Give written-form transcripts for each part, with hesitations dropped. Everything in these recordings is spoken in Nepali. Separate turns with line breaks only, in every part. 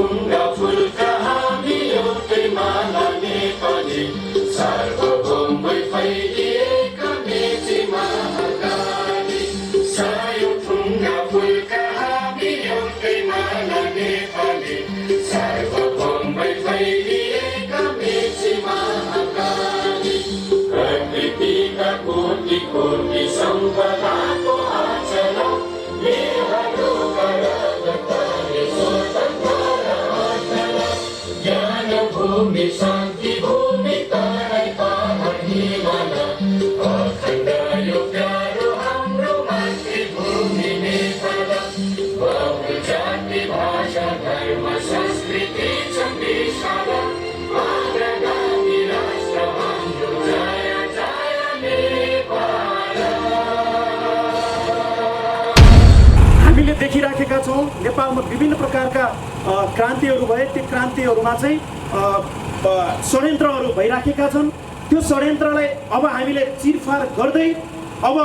ठुङ्गा फुलका हामी एउटै माला नेपाली सार्वभौमै फैलिएका मेची महाकाली सयौं ठुङ्गा फुलका हामी एउटै माला नेपाली सार्वभौमै फैलिएका मेची महाकाली प्रकृतिका कोटि कोटि सम्पदाको आचरण मेरो गरगतले स्वतन्त्र अचल ज्ञान भूमि शान्ति भूमि तराई पहाड हिमाल अखण्ड यो प्यारो हाम्रो मातृभूमि नेपाल बहु जाति भाषा धर्म संस्कृति छ विशाल अग्रगामी राष्ट्र हाम्रो जय जय नेपाल।
हामीले देखिराखेका छौँ नेपालमा विभिन्न प्रकारका क्रान्तिहरू भए। त्यो क्रान्तिहरूमा चाहिँ षड्यन्त्रहरू भइराखेका छन्। त्यो षड्यन्त्रलाई अब हामीले चिरफार गर्दै अब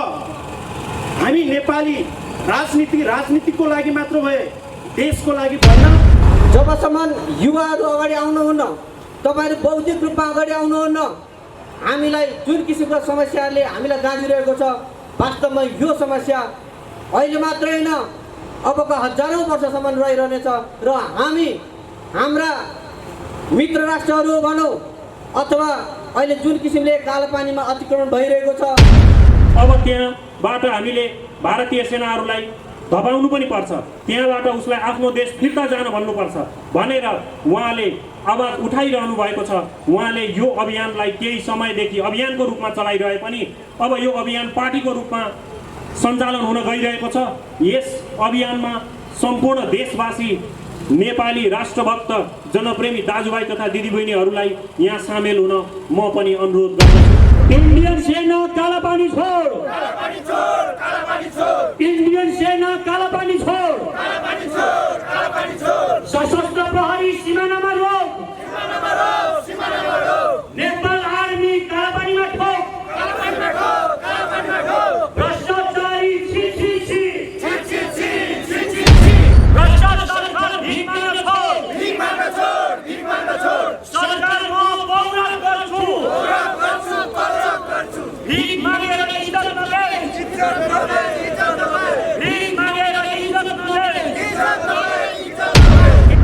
हामी नेपाली राजनीतिको लागि मात्र भए देशको लागि भएन।
जबसम्म युवाहरू अगाडि आउनुहुन्न, तपाईँहरू बौद्धिक रूपमा अगाडि आउनुहुन्न, हामीलाई जुन किसिमको समस्याहरूले हामीलाई गाँजिरहेको छ, वास्तवमा यो समस्या अहिले मात्रै होइन अबका हजारौँ वर्षसम्म रहिरहनेछ र हामी हाम्रा मित्र राष्ट्रहरू भनौँ अथवा अहिले जुन किसिमले कालापानीमा अतिक्रमण भइरहेको छ,
अब त्यहाँबाट हामीले भारतीय सेनाहरूलाई धपाउनु पनि पर्छ, त्यहाँबाट उसलाई आफ्नो देश फिर्ता जान भन्नुपर्छ भनेर उहाँले आवाज उठाइरहनु भएको छ। उहाँले यो अभियानलाई केही समयदेखि अभियानको रूपमा चलाइरहे पनि अब यो अभियान पार्टीको रूपमा सञ्चालन हुन गइरहेको छ। यस अभियानमा सम्पूर्ण देशवासी नेपाली राष्ट्रभक्त जनप्रेमी दाजुभाइ तथा दिदीबहिनीहरूलाई यहाँ सामेल हुन म पनि अनुरोध गर्दछु। इन्डियन सेना कालापानी छोड, इन्डियन सेना कालापानी छोड, सशस्त्र प्रहरी सिमानामा रोक, नेपाल आर्मी कालापानीमा ठोक, भ्रष्टाचारी छी छी छी, भ्रष्टाचार भिखमा छोड, सरकारमा पौराक गर्छु, भिख मागेर इज्जत नले, भिख मागेर इज्जत नले,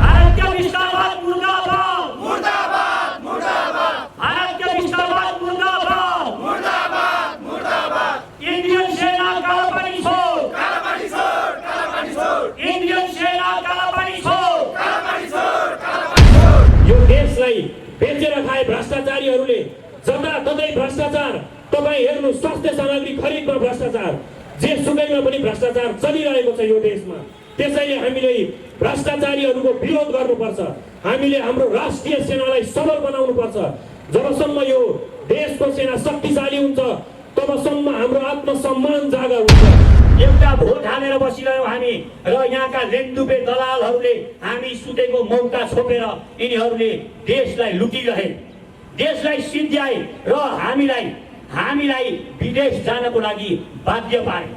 भारतका विस्तारवाद मुर्दाबाद, मुर्दाबाद, मुर्दाबाद, भारतका विस्तारवाद मुर्दाबाद, मुर्दाबाद, मुर्दाबाद, इन्डियन सेना कालापानी छोड, कालापानी छोड, कालापानी छोड, इन्डियन सेना कालापानी छोड, कालापानी छोड, कालापानी छोड। यो देशलाई बेचेर खाए भ्रष्टाचारीहरूले जताततै भ्रष्टाचार, तपाईँ हेर्नु स्वास्थ्य सामग्री खरिदमा भ्रष्टाचार, जेसुकैमा पनि भ्रष्टाचार चलिरहेको छ यो देशमा। त्यसैले हामीले भ्रष्टाचारीहरूको विरोध गर्नुपर्छ। हामीले हाम्रो राष्ट्रिय सेनालाई सबल बनाउनुपर्छ। जबसम्म यो देशको सेना शक्तिशाली हुन्छ तबसम्म हाम्रो आत्मसम्मान जागा हुन्छ। एउटा भोट हालेर बसिरह्यौँ हामी र यहाँका रेन्दुपे दलालहरूले हामी सुतेको मौका छोपेर यिनीहरूले देशलाई लुटिरहे, देशलाई सिद्ध्याए र हामीलाई विदेश जानको लागि बाध्य पारे।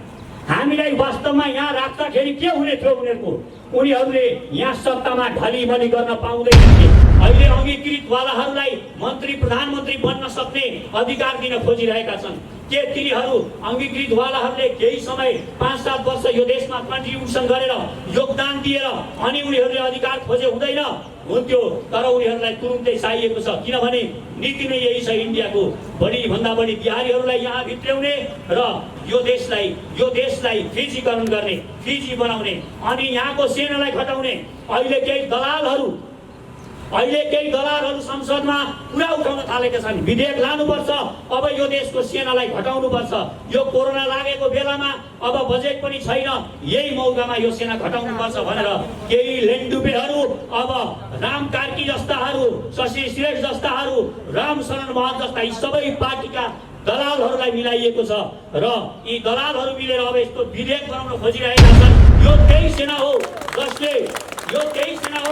हामीलाई वास्तवमा यहाँ राख्दाखेरि के हुने थियो उनीहरूको? उनीहरूले यहाँ सत्तामा ढलिमली गर्न पाउँदैनथे। अहिले अङ्गीकृतवालाहरूलाई मन्त्री प्रधानमन्त्री बन्न सक्ने अधिकार दिन खोजिरहेका छन्। के तिनीहरू अङ्गीकृतवालाहरूले केही समय 5-7 वर्ष यो देशमा कन्ट्रिब्युसन गरेर योगदान दिएर अनि उनीहरूले अधिकार खोजे हुँदैन हुन्थ्यो? तर उनीहरूलाई तुरुन्तै चाहिएको छ, किनभने नीति नै यही छ इन्डियाको, बढीभन्दा बढी बिहारीहरूलाई यहाँ भित्र्याउने र यो देशलाई फिजीकरण गर्ने, फिजी बनाउने अनि यहाँको सेनालाई घटाउने। अहिले केही दलालहरू संसदमा कुरा उठाउन थालेका छन्, विधेयक लानुपर्छ, अब यो देशको सेनालाई घटाउनुपर्छ। यो कोरोना लागेको बेलामा अब बजेट पनि छैन, यही मौकामा यो सेना घटाउनुपर्छ भनेर केही लेन्डुपेहरू, अब राम कार्की जस्ताहरू, शशि श्रेष्ठ जस्ताहरू, राम शरण महत जस्ता यी सबै पार्टीका दलालहरूलाई मिलाइएको छ र यी दलालहरू मिलेर अब यस्तो विधेयक बनाउन खोजिरहेका छन्। यो त्यही सेना हो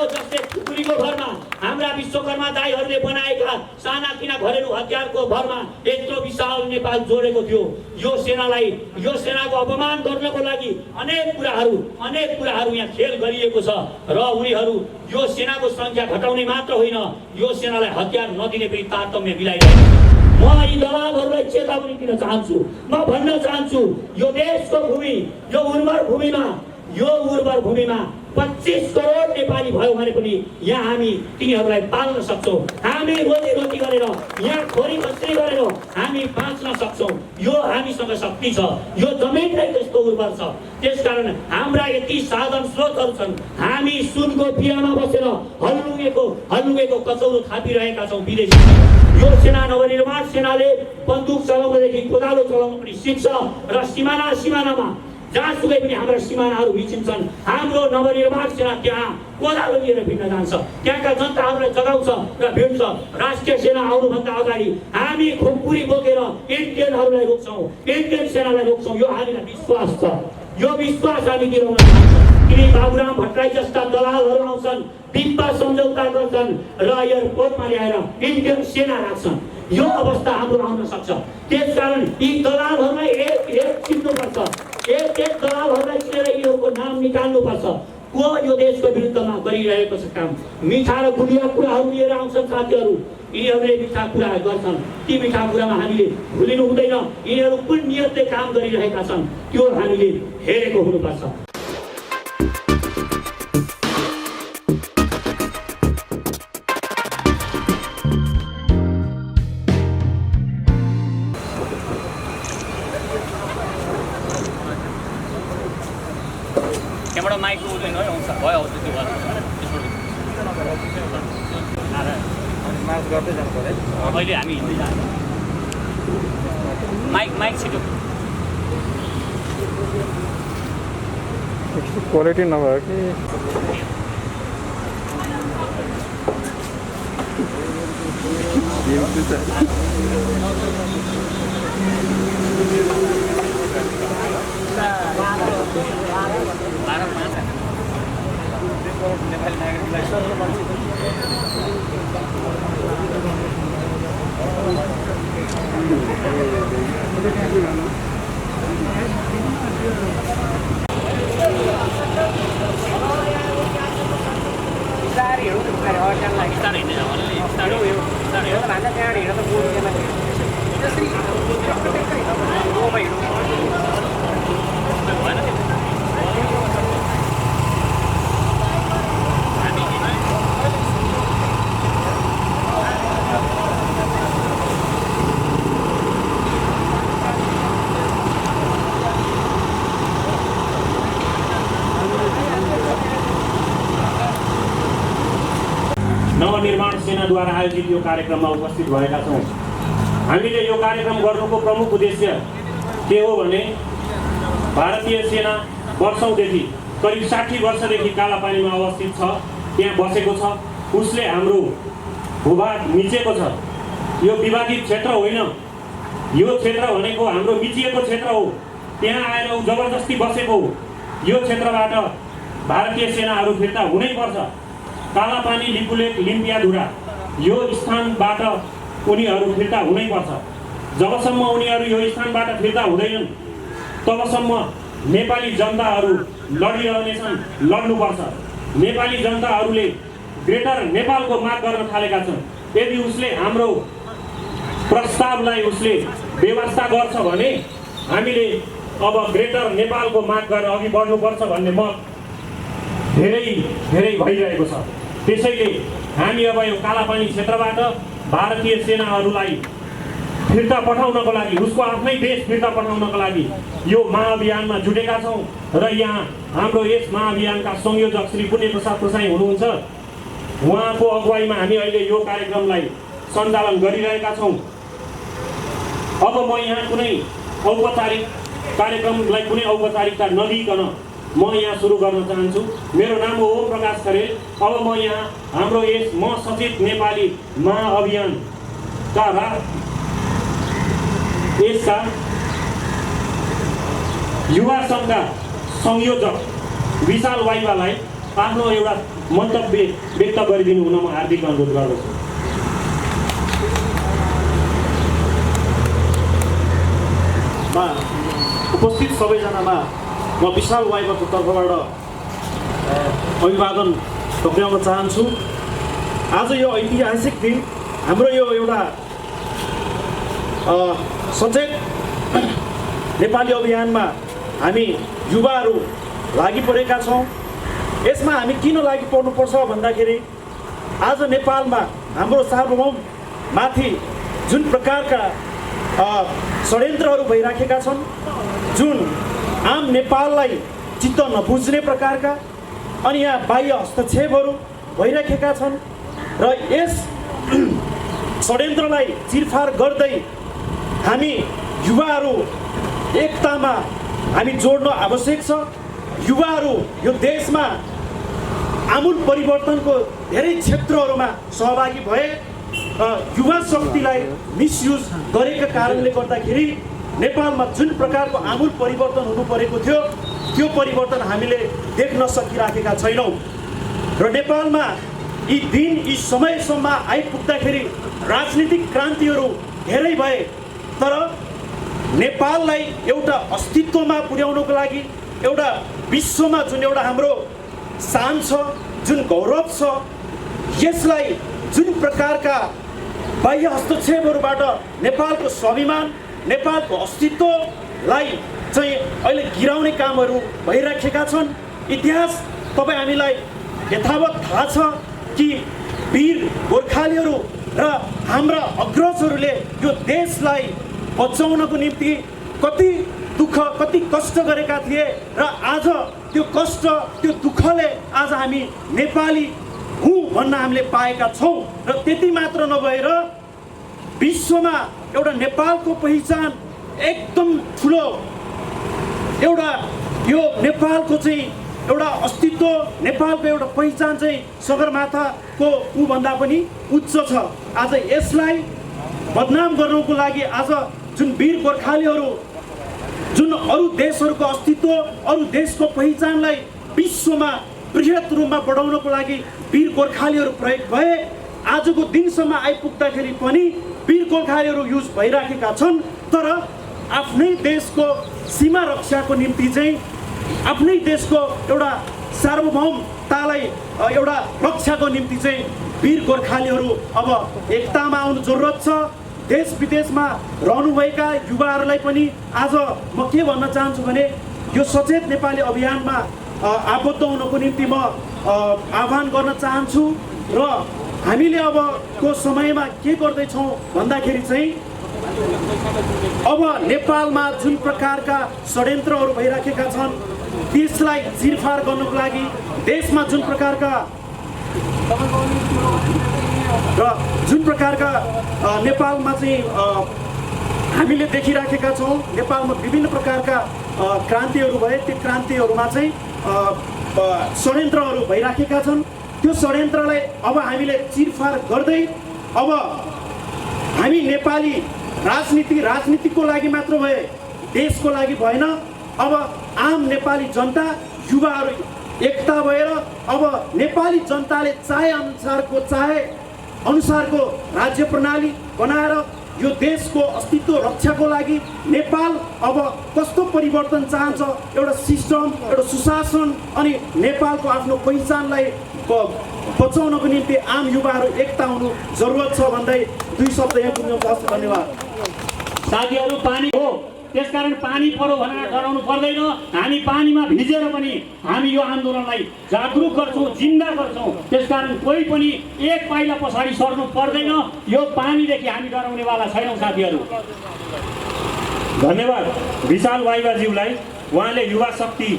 जसले खुकुरीको भरमा हाम्रा विश्वकर्मा दाईहरूले बनाएका सानातिना घरेलु हतियारको भरमा यत्रो विशाल नेपाल जोडेको थियो। यो सेनाको अपमान गर्नको लागि अनेक कुराहरू यहाँ खेल गरिएको छ र उनीहरू यो सेनाको संख्या घटाउने मात्र होइन, यो सेनालाई हतियार नदिने पनि तारतम्य मिलाइरहेको छ। म यी दलालहरूलाई चेतावनी दिन चाहन्छु। म भन्न चाहन्छु, यो देशको भूमि, यो उर्वर भूमिमा 25 करोड नेपाली भयो भने पनि यहाँ हामी तिनीहरूलाई पाल्न सक्छौँ। हामी रोजी गरेर यहाँ खोरी खस्री गरेर हामी बाँच्न सक्छौँ। यो हामीसँग शक्ति छ। यो जमिन नै त्यस्तो उर्वर छ। त्यसकारण हाम्रा यति साधन स्रोतहरू छन्। हामी सुनको पियामा बसेर हल्लुगेको कचौरो थापिरहेका छौँ विदेशी। यो सेना नवनिर्माण सेनाले बन्दुक चलाउनदेखि कोदालो चलाउन पनि सिक्छ र सिमानामा जहाँसुकै पनि हाम्रा सिमानाहरू भिचिन्छन्, हाम्रो नवनिर्माण सेना त्यहाँ कोदालो लिएर भिड्न जान्छ, त्यहाँका जनताहरूलाई जगाउँछ र भिड्छ। राष्ट्रिय सेना आउनुभन्दा अगाडि हामी खुकुरी बोकेर इन्डियनहरूलाई रोक्छौँ, इन्डियन सेनालाई रोक्छौँ। यो हामीलाई विश्वास छ। यो विश्वास हामी दिलाउन चाहन्छौँ। किन बाबुराम भट्टराई जस्ता दलालहरू आउँछन्, बिम्बा सम्झौता गर्छन् र एयरपोर्टमा ल्याएर इन्डियन सेना राख्छन्। यो अवस्था हाम्रो आउन सक्छ। त्यसकारण यी दलालहरूलाई एक चिन्नुपर्छ। एक दलालहरूलाई चिनेर यिनीहरूको नाम निकाल्नुपर्छ। को यो देशको विरुद्धमा गरिरहेको छ काम। मिठा र गुलिया कुराहरू लिएर आउँछन् साथीहरू। यिनीहरूले मिठा कुरा गर्छन्। ती मिठा कुरामा हामीले भुलिनु हुँदैन। यिनीहरू कुन नियतले काम गरिरहेका छन् त्यो हामीले हेरेको हुनुपर्छ।
त्यहाँबाट माइक उठ्दैन है आउँछ भयो आउँछ त्यो मार्च गर्दै जानु पर्यो। अहिले हामी हिँड्दै जान्छ। माइक छिटो
क्वालिटी नभयो कि
नेपाली नागरिकलाई
नवनिर्माण सेनाद्वारा आयोजित यो कार्यक्रममा उपस्थित भएका छौँ। हामीले यो कार्यक्रम गर्नुको प्रमुख उद्देश्य के हो भने भारतीय सेना वर्षौँदेखि करिब 60 वर्षदेखि कालापानीमा अवस्थित छ, त्यहाँ बसेको छ। उसले हाम्रो भूभाग मिचेको छ। यो विवादित क्षेत्र होइन। यो क्षेत्र भनेको हाम्रो मिचिएको क्षेत्र हो। त्यहाँ आएर ऊ जबरजस्ती बसेको हो। यो क्षेत्रबाट भारतीय सेनाहरू फिर्ता हुनैपर्छ। कालापानी, लिपुलेक, लिम्पियाधुरा यो स्थानबाट उनीहरू फिर्ता हुनैपर्छ। जबसम्म उनीहरू यो स्थानबाट फिर्ता हुँदैनन् तबसम्म नेपाली जनताहरू लडिरहनेछन्, लड्नुपर्छ। नेपाली जनताहरूले ग्रेटर नेपालको माग गर्न थालेका छन्। यदि उसले हाम्रो प्रस्तावलाई उसले व्यवस्था गर्छ भने हामीले अब ग्रेटर नेपालको माग गरेर अघि बढ्नुपर्छ भन्ने मत धेरै भइरहेको छ। त्यसैले हामी अब यो कालापानी क्षेत्रबाट भारतीय सेनाहरूलाई फिर्ता पठाउनको लागि, उसको आफ्नै देश फिर्ता पठाउनको लागि यो महाअभियानमा जुटेका छौँ। र यहाँ हाम्रो यस महाअभियानका संयोजक श्री पुण्यप्रसाद प्रसाई हुनुहुन्छ। उहाँको अगुवाईमा हामी अहिले यो कार्यक्रमलाई सञ्चालन गरिरहेका छौँ। अब म यहाँ कुनै औपचारिक कार्यक्रमलाई कुनै औपचारिकता नदिइकन म यहाँ सुरु गर्न चाहन्छु। मेरो नाम हो ओम प्रकाश खरेल। अब म यहाँ हाम्रो यस म सचेत नेपाली महाअभियानका यसका युवा सङ्घका संयोजक विशाल वाइवालाई आफ्नो एउटा मन्तव्य व्यक्त गरिदिनु हुन म हार्दिक अनुरोध गर्दछु।
उपस्थित सबैजनामा म विशाल वाइबाको तर्फबाट अभिवादन टक्राउन चाहन्छु। आज यो ऐतिहासिक दिन हाम्रो यो एउटा सचेत नेपाली अभियानमा हामी युवाहरू लागि परेका छौँ। यसमा हामी किन लागि पर्नुपर्छ भन्दाखेरि आज नेपालमा हाम्रो सार्वभौममाथि जुन प्रकारका षड्यन्त्रहरू भइराखेका छन्, जुन आम नेपाललाई चित्त नबुझ्ने प्रकारका अनि यहाँ बाह्य हस्तक्षेपहरू भइराखेका छन् र यस षड्यन्त्रलाई चिरफार गर्दै हामी युवाहरू एकतामा हामी जोड्न आवश्यक छ। युवाहरू यो देशमा आमूल परिवर्तनको धेरै क्षेत्रहरूमा सहभागी भए, युवा शक्तिलाई मिसयुज गरेका कारणले गर्दाखेरि नेपालमा जुन प्रकारको आमूल परिवर्तन हुनु परेको थियो त्यो परिवर्तन हामीले देख्न सकिराखेका छैनौँ र नेपालमा यी दिन यी समयसम्म आइपुग्दाखेरि राजनीतिक क्रान्तिहरू धेरै भए, तर नेपाललाई एउटा अस्तित्वमा पुर्याउनको लागि, एउटा विश्वमा जुन एउटा हाम्रो शान छ, जुन गौरव छ, यसलाई जुन प्रकारका बाह्य हस्तक्षेपहरूबाट नेपालको स्वाभिमान, नेपालको अस्तित्वलाई चाहिँ अहिले गिराउने कामहरू भइराखेका छन्। इतिहास तपाईँ हामीलाई यथावत थाहा छ कि वीर गोर्खालीहरू र हाम्रा अग्रजहरूले यो देशलाई बचाउनको निम्ति कति दुःख, कति कष्ट गरेका थिए र आज त्यो कष्ट, त्यो दुःखले आज हामी नेपाली हुँ भन्न हामीले पाएका छौँ। र त्यति मात्र नभएर विश्वमा एउटा नेपालको पहिचान एकदम ठुलो, एउटा यो नेपालको चाहिँ एउटा अस्तित्व, नेपालको एउटा पहिचान चाहिँ सगरमाथाको ऊभन्दा पनि उच्च छ। आज यसलाई बदनाम गर्नको लागि आज जुन वीर गोर्खालीहरू जुन अरू देशहरूको अस्तित्व, अरू देशको पहिचानलाई विश्वमा बृहत रूपमा बढाउनको लागि वीर गोर्खालीहरू प्रयोग भए, आजको दिनसम्म आइपुग्दाखेरि पनि वीर गोर्खालीहरू युज भइराखेका छन्। तर आफ्नै देशको सीमा रक्षाको निम्ति चाहिँ, आफ्नै देशको एउटा सार्वभौमतालाई एउटा रक्षाको निम्ति चाहिँ वीर गोर्खालीहरू अब एकतामा आउनु जरुरत छ। देश विदेशमा रहनुभएका युवाहरूलाई पनि आज म के भन्न चाहन्छु भने यो सचेत नेपाली अभियानमा आबद्ध हुनको निम्ति म आह्वान गर्न चाहन्छु। र हामीले अबको समयमा के गर्दैछौँ भन्दाखेरि चाहिँ अब नेपालमा जुन प्रकारका षड्यन्त्रहरू भइराखेका छन् त्यसलाई चिरफार गर्नको लागि देशमा जुन प्रकारका नेपालमा चाहिँ हामीले देखिराखेका छौँ, नेपालमा विभिन्न प्रकारका क्रान्तिहरू भए, त्यो क्रान्तिहरूमा चाहिँ षड्यन्त्रहरू भइराखेका छन्। त्यो षड्यन्त्रलाई अब हामीले चिरफार गर्दै अब हामी नेपाली राजनीतिको लागि मात्र भए, देशको लागि भएन, अब आम नेपाली जनता युवाहरू एकता भएर अब नेपाली जनताले चाहे अनुसारको राज्य प्रणाली बनाएर यो देशको अस्तित्व रक्षाको लागि नेपाल अब कस्तो परिवर्तन चाहन्छ, एउटा सिस्टम, एउटा सुशासन अनि नेपालको आफ्नो पहिचानलाई बचाउनको निम्ति आम युवाहरू एकता हुनु जरुरत छ भन्दै दुई शब्द यहाँ पुग्नुहुन्छ। धन्यवाद।
साथीहरू, पानी हो, त्यसकारण पानी परो भनेर डराउनु पर्दैन। हामी पानीमा भिजेर पनि हामी यो आन्दोलनलाई जागरुक गर्छौँ, जिन्दा गर्छौँ। त्यसकारण कोही पनि एक पाइला पछाडि सर्नु पर्दैन। यो पानीदेखि हामी डराउनेवाला छैनौँ साथीहरू। धन्यवाद विशाल वाइबाज्यूलाई। उहाँले युवा शक्ति,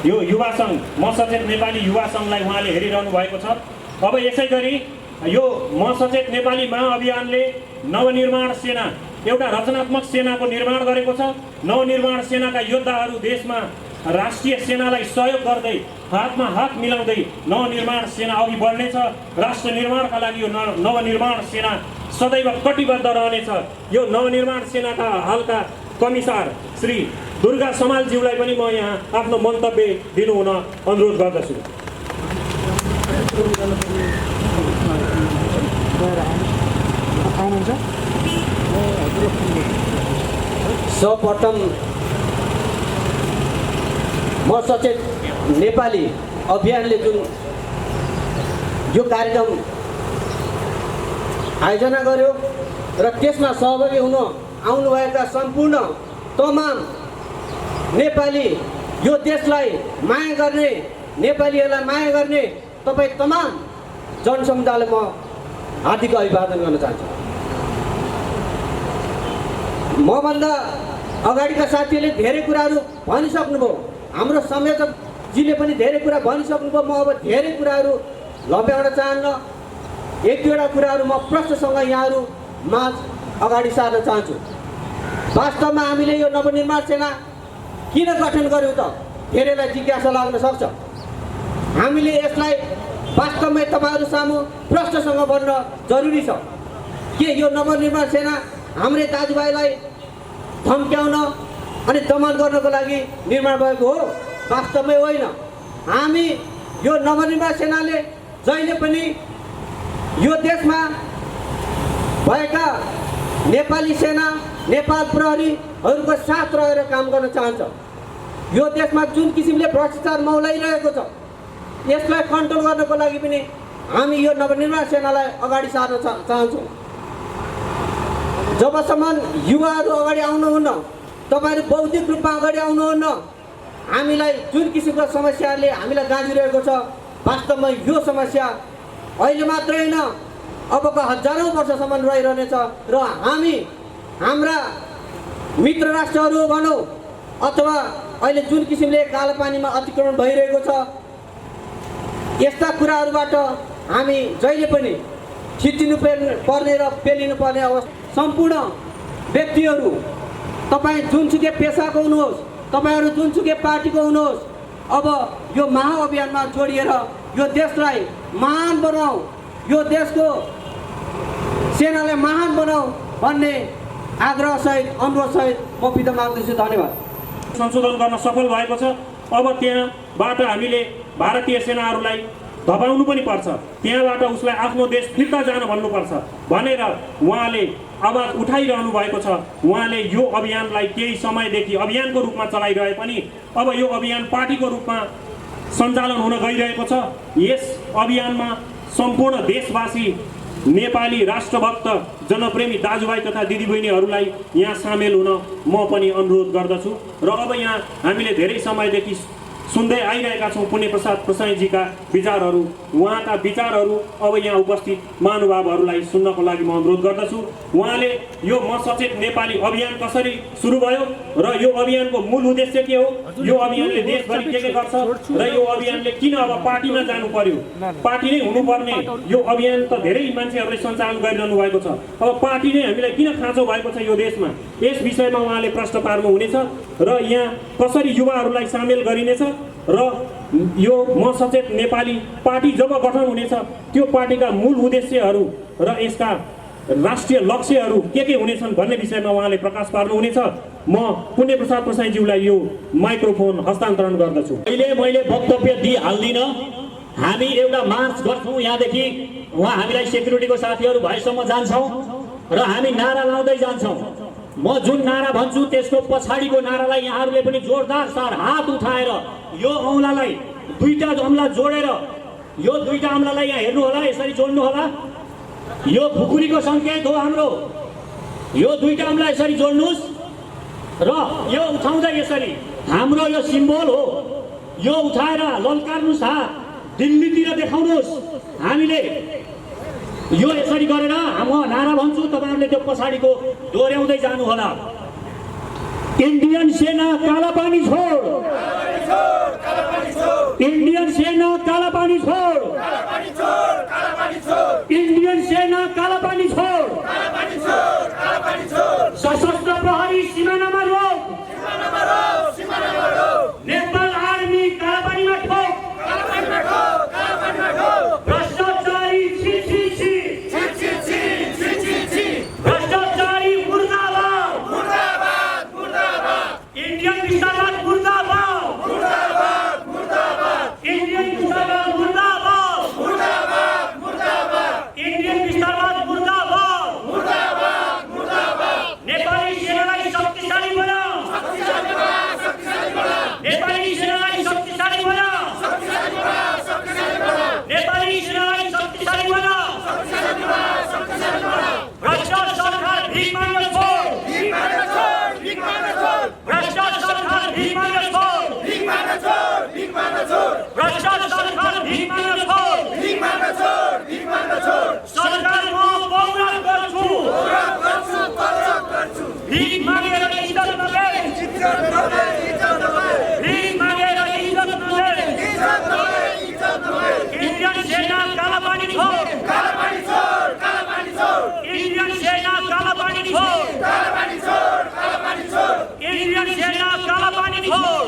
यो युवा सङ्घ, म सचेत नेपाली युवा सङ्घलाई उहाँले हेरिरहनु भएको छ। अब यसै गरी यो म सचेत नेपाली महाअभियानले नवनिर्माण सेना, एउटा रचनात्मक सेनाको निर्माण गरेको छ। नवनिर्माण सेनाका योद्धाहरू देशमा राष्ट्रिय सेनालाई सहयोग गर्दै हातमा हात मिलाउँदै नवनिर्माण सेना अघि बढ्नेछ। राष्ट्र निर्माणका लागि यो नवनिर्माण सेना सदैव कटिबद्ध रहनेछ। यो नवनिर्माण सेनाका हालका कमिसार श्री दुर्गा समालज्यूलाई पनि म यहाँ आफ्नो मन्तव्य दिनु हुन अनुरोध गर्दछु।
सर्वप्रथम म सचेत नेपाली अभियानले जुन यो कार्यक्रम आयोजना गर्यो र त्यसमा सहभागी हुन आउनुभएका सम्पूर्ण तमाम नेपाली, यो देशलाई माया गर्ने, नेपालीहरूलाई माया गर्ने तपाईँ तमाम जनसमुदायलाई म हार्दिक अभिवादन गर्न चाहन्छु। मभन्दा अगाडिका साथीहरूले धेरै कुराहरू भनिसक्नुभयो, हाम्रो संयोजकजीले पनि धेरै कुरा भनिसक्नुभयो। म अब धेरै कुराहरू लम्ब्याउन चाहन्न। एक दुईवटा कुराहरू म प्रश्नसँग यहाँहरू माझ अगाडि सार्न चाहन्छु। वास्तवमा हामीले यो नवनिर्माण सेना किन गठन गर्यौँ त धेरैलाई जिज्ञासा लाग्न सक्छ। हामीले यसलाई वास्तवमै तपाईँहरू सामु प्रश्नसँग भन्न जरुरी छ के यो नवनिर्माण सेना हाम्रै दाजुभाइलाई धम्क्याउन अनि दमन गर्नको लागि निर्माण भएको हो? वास्तवमै होइन। हामी यो नवनिर्माण सेनाले जहिले पनि यो देशमा भएका नेपाली सेना, नेपाल प्रहरीहरूको साथ रहेर काम गर्न चाहन्छ। यो देशमा जुन किसिमले भ्रष्टाचार मौलाइरहेको छ यसलाई कन्ट्रोल गर्नको लागि पनि हामी यो नवनिर्माण सेनालाई अगाडि सार्न चाहन्छौँ। जबसम्म युवाहरू अगाडि आउनुहुन्न, तपाईँहरू बौद्धिक रूपमा अगाडि आउनुहुन्न, हामीलाई जुन किसिमको समस्याहरूले हामीलाई गाँजिरहेको छ, वास्तवमा यो समस्या अहिले मात्रै होइन अबको हजारौँ वर्षसम्म रहिरहनेछ र हामी हाम्रा मित्र राष्ट्रहरू भनौँ अथवा अहिले जुन किसिमले कालापानीमा अतिक्रमण भइरहेको छ यस्ता कुराहरूबाट हामी जहिले पनि छिच्चिनु पर्ने र पेलिनु पर्ने अवस्था। सम्पूर्ण व्यक्तिहरू, तपाईँ जुनसुकै पेसाको हुनुहोस्, तपाईँहरू जुनसुकै पार्टीको हुनुहोस्, अब यो महाअभियानमा जोडिएर यो देशलाई महान बनाऊ, यो देशको सेनालाई महान बनाऊ भन्ने आग्रहसहित अनुरोधसहित म बिदा माग्दछु। धन्यवाद।
संशोधन गर्न सफल भएको छ। अब त्यहाँबाट हामीले भारतीय सेनाहरूलाई धपाउनु पनि पर्छ, त्यहाँबाट उसलाई आफ्नो देश फिर्ता जान भन्नुपर्छ भनेर उहाँले आवाज उठाइरहनु भएको छ। उहाँले यो अभियानलाई केही समयदेखि अभियानको रूपमा चलाइरहे पनि अब यो अभियान पार्टीको रूपमा सञ्चालन हुन गइरहेको छ। यस अभियानमा सम्पूर्ण देशवासी, नेपाली राष्ट्रभक्त, जनप्रेमी दाजुभाइ तथा दिदीबहिनीहरूलाई यहाँ सामेल हुन म पनि अनुरोध गर्दछु। र अब यहाँ हामीले धेरै समयदेखि सुन्दै आइरहेका छौँ पुण्य प्रसाद प्रसाईजीका विचारहरू। उहाँका विचारहरू अब यहाँ उपस्थित महानुभावहरूलाई सुन्नको लागि म अनुरोध गर्दछु। उहाँले यो म सचेत नेपाली अभियान कसरी सुरु भयो र यो अभियानको मूल उद्देश्य के हो, यो अभियानले देशभरि के गर्छ र यो अभियानले किन अब पार्टीमा जानु पर्यो, पार्टी नै हुनुपर्ने यो अभियान त धेरै मान्छेहरूले सञ्चालन गरिरहनु भएको छ, अब पार्टी नै हामीलाई किन खाँचो भएको छ यो देशमा, यस विषयमा उहाँले प्रश्न पार्नु हुनेछ र यहाँ कसरी युवाहरूलाई सामेल गरिनेछ र यो म सचेत नेपाली पार्टी जब गठन हुनेछ त्यो पार्टीका मूल उद्देश्यहरू र यसका राष्ट्रिय लक्ष्यहरू के हुनेछन् भन्ने विषयमा उहाँले प्रकाश पार्नुहुनेछ। म पुण्य प्रसाद प्रसाईज्यूलाई यो माइक्रोफोन हस्तान्तरण गर्दछु।
अहिले मैले वक्तव्य दिइहाल्दिनँ। हामी एउटा मार्च गर्छौँ यहाँदेखि, उहाँ हामीलाई सेक्युरिटीको साथीहरू भएसम्म जान्छौँ र हामी नारा लाउँदै जान्छौँ। म जुन नारा भन्छु त्यसको पछाडिको नारालाई यहाँहरूले पनि जोरदार सार हात उठाएर यो औँलालाई दुईटा औँला जोडेर यो दुईटा औँलालाई यहाँ हेर्नु होला, यसरी जोड्नु होला। यो खुकुरीको सङ्केत हो हाम्रो। यो दुईटा औँला यसरी जोड्नुहोस् र यो उठाउँदै यसरी हाम्रो यो सिम्बल हो। यो उठाएर लल्कार्नुहोस्, हात दिल्लीतिर देखाउनुहोस्। हामीले यो यसरी गरेर म नारा भन्छु, तपाईँहरूले त्यो पछाडिको दोहोऱ्याउँदै जानु होला। इन्डियन सेना कालापानी छोड, इन्डियन सेना कालापानी छोड, इन्डियन सेना कालापानी छोड, सशस्त्र प्रहरी सिमानामा रोक, नेपाल आर्मी कालापानीमा ठोक, भ्रष्टाचारी छी छी छी, भ्रष्टाचारी मुर्दाबाद, इन्डियन मुर्दाबाद, मुर्दाबाद, इंडियन मुर्दाबाद, मुर्दाबाद। छोड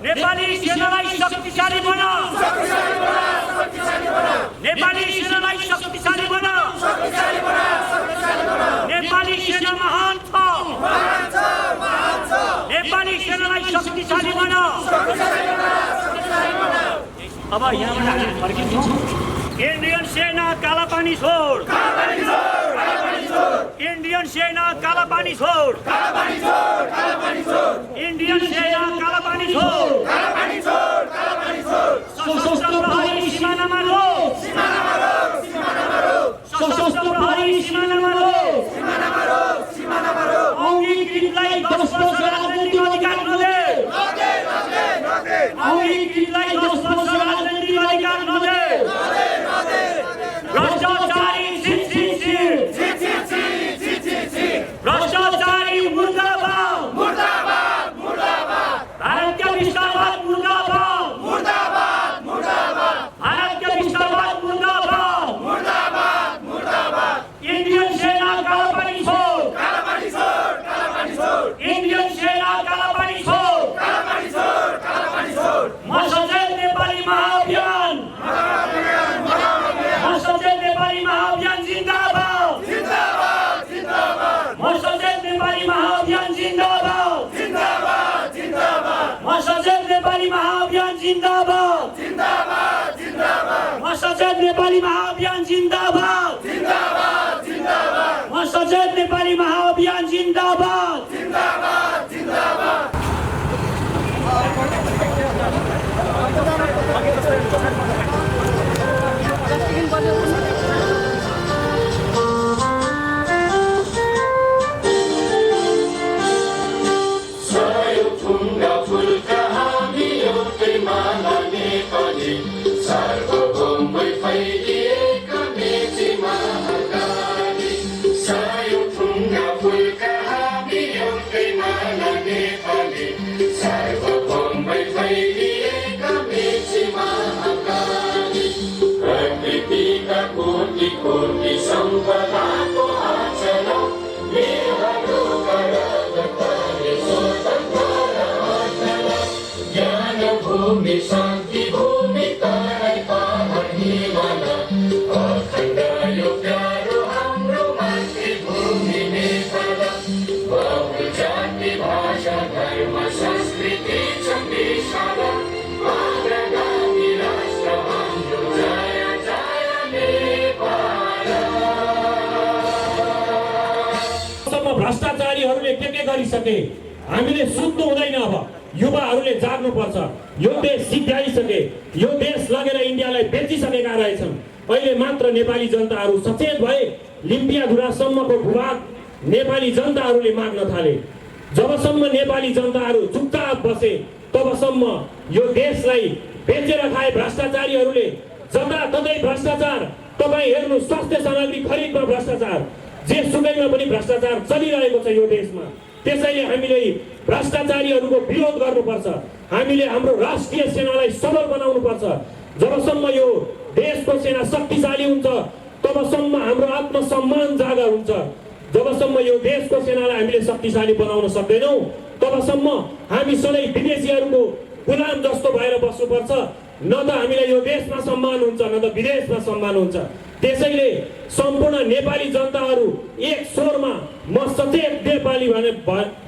नेपाली सेनालाई शक्तिशाली बना नेपाली सेनालाई शक्तिशाली बना नेपाली सेना महान छ नेपाली सेनालाई शक्तिशाली बना अब यहाँबाट हामी फर्किन्छौँ इन्डियन सेना कालापानी छोड इन्डियन सेना कालापानी छोड इन्डियन सेना कालापानी छोड सशस्त्र प्रहरी सिमानामा रोक सशस्त्र प्रहरी सिमानामा रोक औँलीकृतलाई 10 वर्ष राजनीतिक अधिकार नदे औँलीकृतलाई 10 वर्ष राजनीतिक अधिकार नदे भ्रष्टाचारी भ्रष्टाचारी मुर्दाबाद भारतका विस्तारवाद मुर्दाबाद भारतका विस्तारवाद मुर्दाबाद इन्डियन सेना कालापानी छोड इन्डियन सेना कालापानी छोड म सचेत नेपाली महाअभियान जिन्दाबाद म सचेत नेपाली महाअभियान जिन्दाबाद म सचेत नेपाली महाअभियान जिन्दाबाद म सचेत नेपाली महाअभियान जिन्दाबाद म सचेत नेपाली महाअभियान जिन्दाबाद
कोटि सम्पदाको आचल मेरो करगतले स्वतन्त्र अचल ज्ञान भूमि शान्ति भूमि तराई पहाड हिमाल अखण्ड यो प्यारो हाम्रो मातृभूमि नेपाल बहु जाति भाषा धर्म संस्कृति छ विशाल अग्रगामी राष्ट्र हाम्रो जय
भ्रष्टाचारीहरूले के गरिसके हामीले सुत्नु हुँदैन। अब युवाहरूले जाग्नुपर्छ। यो देश सिद्ध्याइसके, यो देश लगेर इन्डियालाई बेचिसकेका रहेछन्। अहिले मात्र नेपाली जनताहरू सचेत भए। लिम्पियाधुरासम्मको भूभाग नेपाली जनताहरूले माग्न थाले। जबसम्म नेपाली जनताहरू चुपचाप बसे तबसम्म यो देशलाई बेचेर खाए भ्रष्टाचारीहरूले। जताततै भ्रष्टाचार। तपाईँ हेर्नु, स्वास्थ्य सामग्री खरिदमा भ्रष्टाचार, जे सुकैमा पनि भ्रष्टाचार चलिरहेको छ यो देशमा। त्यसैले हामीले भ्रष्टाचारीहरूको विरोध गर्नुपर्छ। हामीले हाम्रो राष्ट्रिय सेनालाई सबल बनाउनुपर्छ। जबसम्म यो देशको सेना शक्तिशाली हुन्छ तबसम्म हाम्रो आत्मसम्मान जागा हुन्छ। जबसम्म यो देशको सेनालाई हामीले शक्तिशाली बनाउन सक्दैनौँ तबसम्म हामी सधैँ विदेशीहरूको गुलाम जस्तो भएर बस्नुपर्छ। न त हामीलाई यो देशमा सम्मान हुन्छ न त विदेशमा सम्मान हुन्छ। त्यसैले सम्पूर्ण नेपाली जनताहरू एक स्वरमा म सचेत नेपाली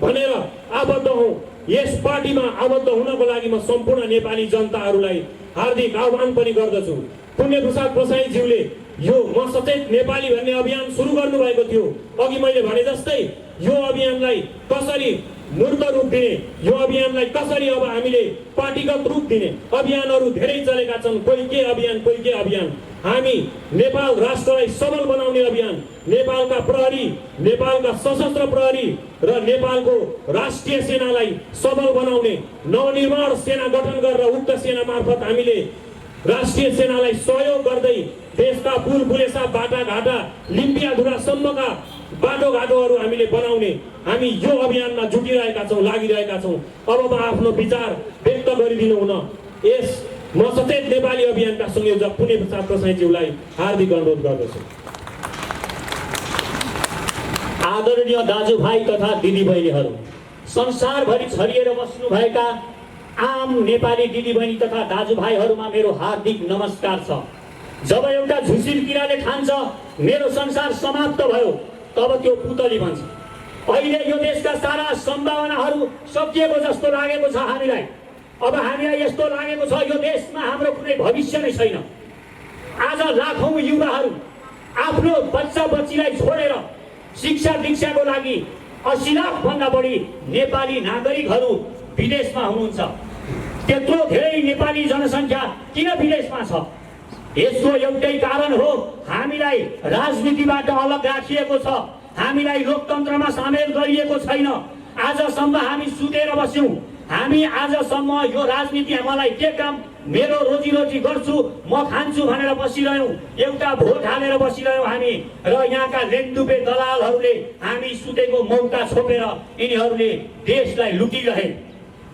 भनेर आबद्ध हौँ। यस पार्टीमा आबद्ध हुनको लागि म सम्पूर्ण नेपाली जनताहरूलाई हार्दिक आह्वान पनि गर्दछु। पुण्यप्रसाद प्रसाईज्यूले यो म सचेत नेपाली भन्ने अभियान सुरु गर्नुभएको थियो। अघि मैले भने जस्तै यो अभियानलाई कसरी मूर्त रूप दिने, यो अभियानलाई कसरी अब हामीले पार्टीगत रूप दिने, अभियानहरू धेरै चलेका छन्। कोही के अभियान, कोही के अभियान। हामी नेपाल राष्ट्रलाई सबल बनाउने अभियान, नेपालका प्रहरी, नेपालका सशस्त्र प्रहरी र नेपालको राष्ट्रिय सेनालाई सबल बनाउने नवनिर्माण सेना गठन गरेर उक्त सेना मार्फत हामीले राष्ट्रिय सेनालाई सहयोग गर्दै देशका पुल पुलेसा बाटाघाटा लिम्पियाधुरासम्मका बाटोघाटोहरू हामीले बनाउने हामी यो अभियानमा जुटिरहेका छौँ, लागिरहेका छौँ। अब म आफ्नो विचार व्यक्त गरिदिनु हुन यस म सचेत नेपाली अभियानका संयोजक पुण्यप्रसाद प्रसाईज्यूलाई हार्दिक अनुरोध गर्दछु।
आदरणीय दाजुभाइ तथा दिदीबहिनीहरू,
संसारभरि छरिएर बस्नुभएका आम नेपाली दिदीबहिनी तथा दाजुभाइहरूमा मेरो हार्दिक नमस्कार छ। जब एउटा झुसिल किराले खान्छ मेरो संसार समाप्त भयो तब त्यो पुतली भन्छ। अहिले यो देशका सारा सम्भावनाहरू सकिएको जस्तो लागेको छ हामीलाई। अब हामीलाई यस्तो लागेको छ यो देशमा हाम्रो कुनै भविष्य नै छैन। आज लाखौं युवाहरू आफ्नो बच्चा बच्चीलाई छोडेर शिक्षा दीक्षाको लागि 80 लाखभन्दा बढी नेपाली नागरिकहरू विदेशमा हुनुहुन्छ। त्यत्रो धेरै नेपाली जनसङ्ख्या किन विदेशमा छ? यसको एउटै कारण हो, हामीलाई राजनीतिबाट अलग राखिएको छ, हामीलाई लोकतन्त्रमा सामेल गरिएको छैन। आजसम्म हामी सुतेर बस्यौं। हामी आजसम्म यो राजनीति मलाई के काम, मेरो रोजीरोटी गर्छु म खान्छु भनेर बसिरह्यौं। एउटा भोट हालेर बसिरह्यौं हामी र यहाँका लेनदुबे दलालहरूले हामी सुतेको मौका छोपेर यिनीहरूले देशलाई लुटिरहे,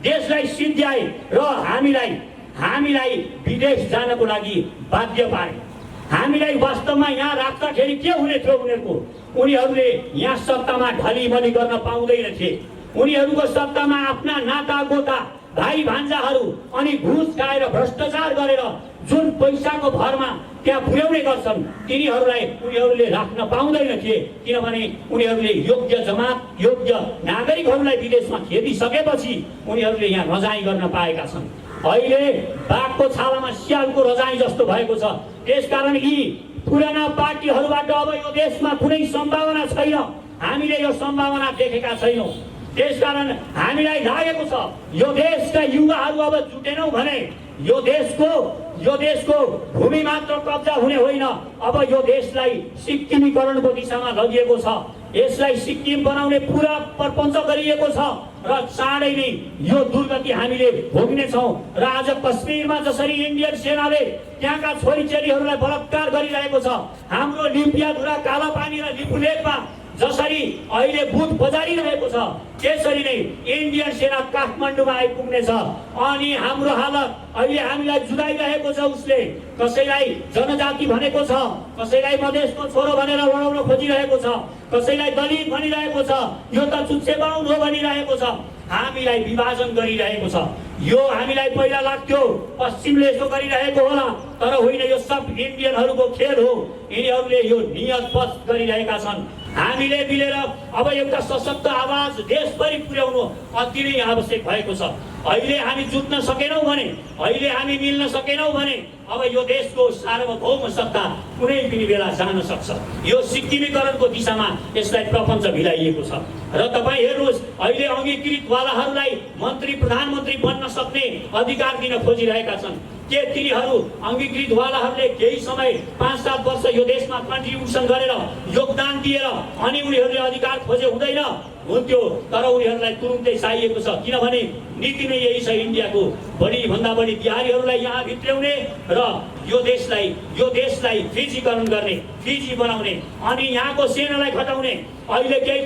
देशलाई सिद्ध्याए र हामीलाई विदेश जानको लागि बाध्य पारे। हामीलाई वास्तवमा यहाँ राख्दाखेरि के हुने थियो उनीहरूको? उनीहरूले यहाँ सत्तामा ढलिमली गर्न पाउँदैनथे। उनीहरूको सत्तामा आफ्ना नाता गोता भाइ भान्जाहरू अनि घुस खाएर भ्रष्टाचार गरेर जुन पैसाको भरमा त्यहाँ पुर्याउने गर्छन् तिनीहरूलाई उनीहरूले राख्न पाउँदैनथे। किनभने उनीहरूले योग्य जमात योग्य नागरिकहरूलाई विदेशमा खेदिसकेपछि उनीहरूले यहाँ रजाई गर्न पाएका छन्। अहिले बाघको छालामा स्यालको रजाई जस्तो भएको छ। त्यसकारण यी पुराना पार्टीहरूबाट अब यो देशमा कुनै सम्भावना छैन। हामीले यो सम्भावना देखेका छैनौँ। त्यसकारण हामीलाई लागेको छ यो देशका युवाहरू अब जुटेनौँ भने यो देशको भूमि मात्र कब्जा हुने होइन, अब यो देशलाई सिक्किमीकरणको दिशामा लगिएको छ। यसलाई सिक्किम बनाउने पुरा प्रपञ्च गरिएको छ र चाँडै नै यो दुर्गति हामीले भोग्नेछौँ। र आज कश्मीरमा जसरी इन्डियन सेनाले त्यहाँका छोरीचेलीहरूलाई बलात्कार गरिरहेको छ, हाम्रो लिम्पियाधुरा, कालापानी र लिपुलेखमा जसरी अहिले बुथ बजारिरहेको छ, त्यसरी नै इन्डियन सेना काठमाडौँमा आइपुग्नेछ। अनि हाम्रो हालत अहिले हामीलाई जुदाइरहेको छ। उसले कसैलाई जनजाति भनेको छ, कसैलाई मधेसको छोरो भनेर लडाउन खोजिरहेको छ, कसैलाई दलित भनिरहेको छ, यो त चुच्चे बाहुन हो भनिरहेको छ, हामीलाई विभाजन गरिरहेको छ। यो हामीलाई पहिला लाग्थ्यो पश्चिमले यसो गरिरहेको होला, तर होइन, यो सब इन्डियनहरूको खेल हो। यिनीहरूले यो नियत बस गरिरहेका छन्। हामीले मिलेर अब एउटा सशक्त आवाज देशभरि पुर्याउनु अति नै आवश्यक भएको छ। अहिले हामी जुट्न सकेनौँ भने, अहिले हामी मिल्न सकेनौँ भने अब यो देशको सार्वभौम सत्ता कुनै पनि बेला जान सक्छ। यो सिक्किमीकरणको दिशामा यसलाई प्रपञ्च भिलाइएको छ। र तपाईँ हेर्नुहोस्, अहिले अङ्गीकृतवालाहरूलाई मन्त्री प्रधानमन्त्री बन्न सक्ने अधिकार दिन खोजिरहेका छन्। के तिनीहरू अङ्गीकृतवालाहरूले केही समय 5-7 वर्ष यो देशमा कन्ट्रिब्युसन गरेर योगदान दिएर अनि उनीहरूले अधिकार खोजे हुँदैन हुन्थ्यो? तर उनीहरूलाई तुरुन्तै चाहिएको छ। किनभने नीति नै यही छ इन्डियाको, बढीभन्दा बढी बिहारीहरूलाई यहाँ भित्र्याउने र यो देशलाई फिजीकरण गर्ने, फिजी बनाउने अनि यहाँको सेनालाई घटाउने। अहिले केही